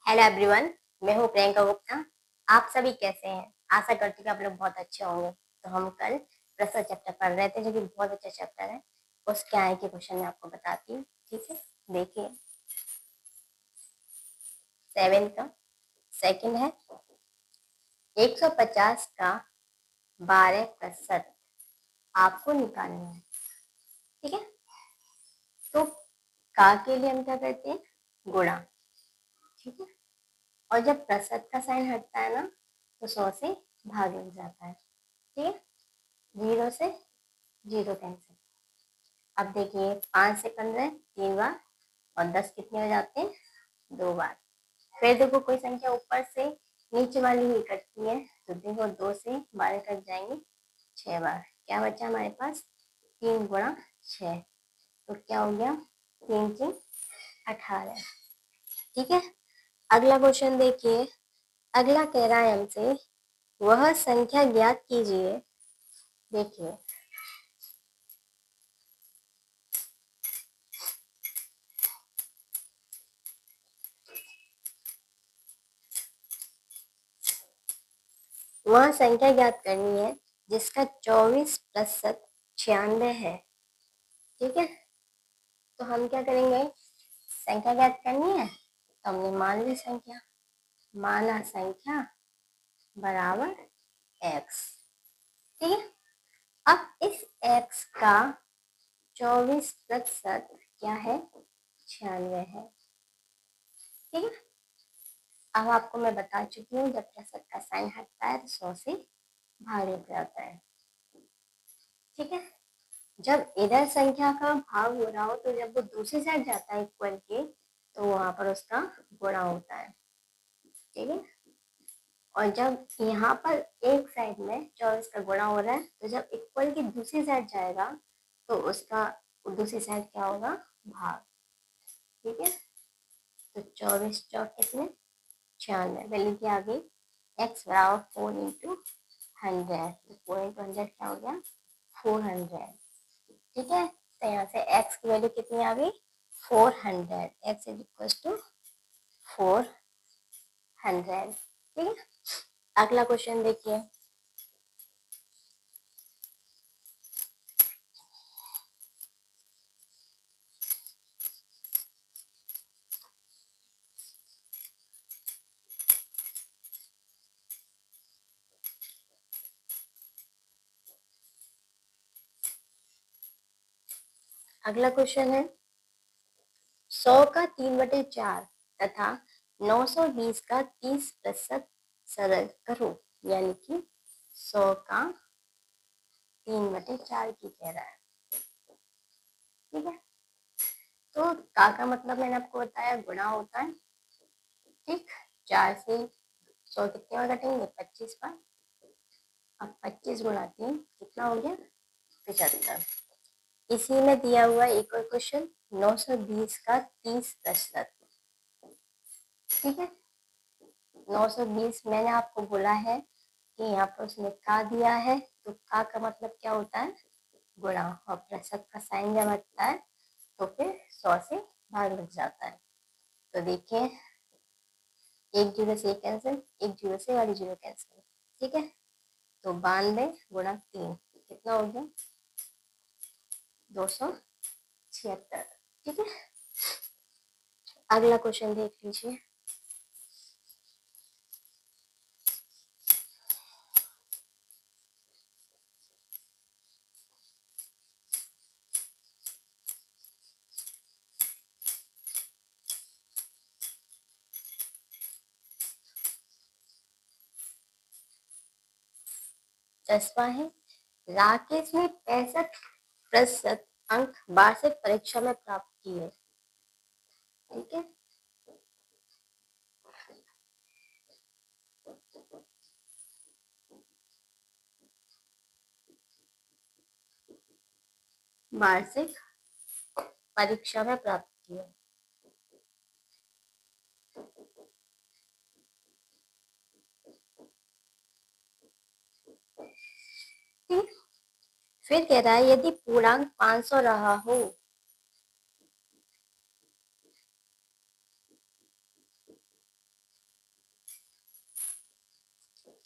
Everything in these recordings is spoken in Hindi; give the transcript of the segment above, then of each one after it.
हेलो एवरीवन, मैं हूँ प्रियंका गुप्ता। आप सभी कैसे हैं? आशा करती हूँ कि आप लोग बहुत अच्छे होंगे। तो हम कल प्रश्न चैप्टर पढ़ रहे थे जो कि बहुत अच्छा चैप्टर है। उसके आगे के क्वेश्चन मैं आपको बताती हूँ। ठीक है, देखिए। 7 का सेकंड है, 150 का 12% आपको निकालना है। ठीक है, तो का के लिए हम क्या करते हैं? गुणा। ठीक है, और जब प्रतिशत का साइन हटता है ना, तो 100 से भाग लग जाता है। ठीक है, 0 से 0 कैंसिल। अब देखिए, 5 से 15 3 बार, और 10 कितने हो जाते हैं? 2 बार। फिर देखो, कोई संख्या ऊपर से नीचे वाली ही कटती है, तो देखो 2 से 12 कट जाएंगे 6 बार। क्या बचा हमारे पास? 3 गुणा 6, तो क्या हो गया? 3 3 18। ठीक है, अगला क्वेश्चन देखिए। अगला कह रहा है हमसे, वह संख्या ज्ञात कीजिए। देखिए, वह संख्या ज्ञात करनी है जिसका 24% 96 है। ठीक है, तो हम क्या करेंगे? संख्या ज्ञात करनी है, तो हमने मान ली संख्या, माना संख्या बराबर x। ठीक है, अब इस x का 24% क्या है? 96 है। ठीक है, अब आपको मैं बता चुकी हूँ, जब प्रतिशत का साइन हटता है तो 100 से भाग लग जाता है। ठीक है, जब इधर संख्या का भाग हो रहा हो, तो जब वो दूसरी साइड जाता है इक्वल के, तो वहां पर उसका गुणा होता है। ठीक है, और जब यहाँ पर एक साइड में 24 का गुणा हो रहा है, तो जब इक्वल की दूसरी साइड जाएगा, तो उसका दूसरी साइड क्या होगा? भाग। ठीक है, तो 24 चौक कितने? 96। वैल्यू क्या आ गई? x बराबर 4 इंटू 100, तो 4 इंटू 100 क्या हो गया? 400। ठीक है, तो यहाँ से x की वैल्यू कितनी आ गई? 400। x is equal to 400। ठीक है, अगला क्वेश्चन देखिए। अगला क्वेश्चन है, 100 का 3/4 तथा 920 का 30% सरल करो। यानी कि 100 का 3/4 की कह रहा है। ठीक है, तो का मतलब मैंने आपको बताया गुणा होता है। ठीक, 4 से 100 कितने बार कटेंगे? 25 बार। अब 25 गुणा 3 कितना हो गया? 75। इसी में दिया हुआ एक और क्वेश्चन, 920 का 30%। ठीक है, 920 मैंने आपको बोला है कि यहाँ पर उसने का दिया है, तो का मतलब क्या होता है? गुणा, और प्रतिशत का साइन जब हटता है तो फिर 100 से भाग लग जाता है। तो देखिए, एक जीरो से एक कैंसिल, एक जीरो से वाली जीरो कैंसिल। ठीक है, तो 92 गुणा 3 कितना हो गया? 276। ठीक है, अगला क्वेश्चन देख लीजिए। चश्मा है, राकेश ने 65% अंक वार्षिक परीक्षा में प्राप्त किए। ठीक है, वार्षिक परीक्षा में प्राप्त किए। ठीक, फिर कह रहा है यदि पूर्णांक 500 रहा हो,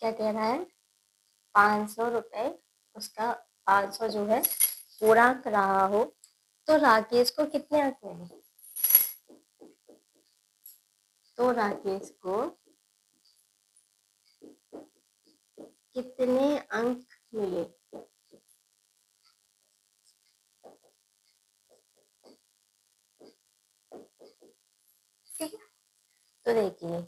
क्या कह रहा है, 500 रुपए उसका 500 जो है पूर्णांक रहा हो तो राकेश को कितने अंक मिले। तो राकेश को कितने अंक मिले। ठीक है, तो देखिए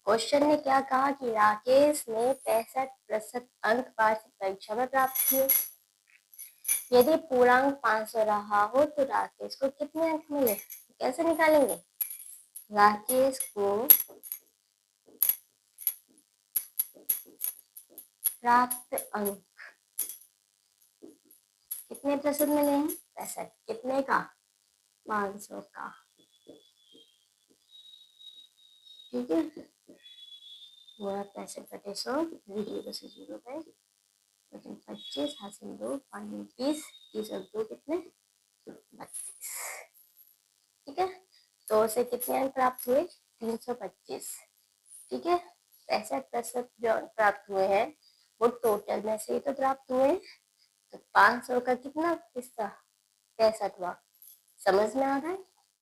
क्वेश्चन ने क्या कहा कि राकेश ने 65% अंक वार्षिक परीक्षा में प्राप्त किए। यदि पूर्णांक 500 रहा हो तो राकेश को कितने अंक मिले, कैसे निकालेंगे। राकेश को प्राप्त अंक कितने प्रतिशत मिले हैं, 65, कितने का, 500 का। ठीक है, पूरा 65%, जीरो से जीरो पे 25 हासिल 2, 5 30, 30 और 2 कितने, 32। ठीक है, तो से कितने अंक प्राप्त हुए, 325। ठीक है, 65% जो अंक प्राप्त हुए हैं वो टोटल में से ही तो प्राप्त हुए हैं। तो 500 का कितना हिस्सा, 65वां। समझ में आ रहा है।